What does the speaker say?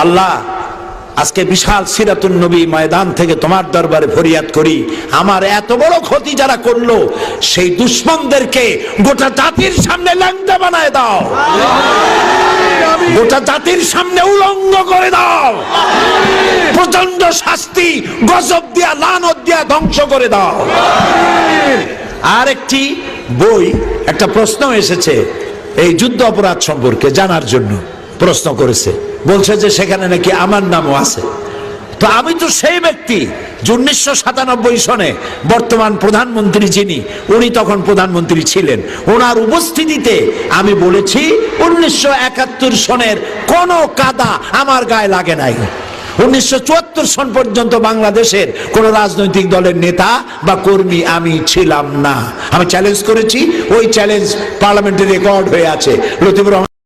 আল্লাহ, আজকে বিশাল সিরাতুন নবী ময়দান থেকে তোমার দরবারে ফরিয়াদ করি, আমার এত বড় ক্ষতি যারা করলো সেই দুশমনদেরকে গোটা জাতির সামনে ল্যাংটা বানায় দাও, গোটা জাতির সামনে উলঙ্গ করে দাও, প্রচন্ড শাস্তি গজব দিয়া লানত দিয়া ধ্বংস করে দাও। আর একটি বই একটা প্রশ্ন এসেছে এই যুদ্ধ অপরাধ সম্পর্কে জানার জন্য, প্রশ্ন করেছে, বলছে যে সেখানে নাকি আমার নামও আছে। তো আমি তো সেই ব্যক্তি যে 1997 সনে বর্তমান প্রধানমন্ত্রী যিনি, উনি তখন প্রধানমন্ত্রী ছিলেন, ওনার উপস্থিতিতে আমি বলেছি 1971 সনের কোন কাদা আমার গায়ে লাগে নাই। 1974 সন পর্যন্ত বাংলাদেশের কোন রাজনৈতিক দলের নেতা বা কর্মী আমি ছিলাম না। আমি চ্যালেঞ্জ করেছি, ওই চ্যালেঞ্জ পার্লামেন্টে রেকর্ড হয়ে আছে। লতিফুর রহমান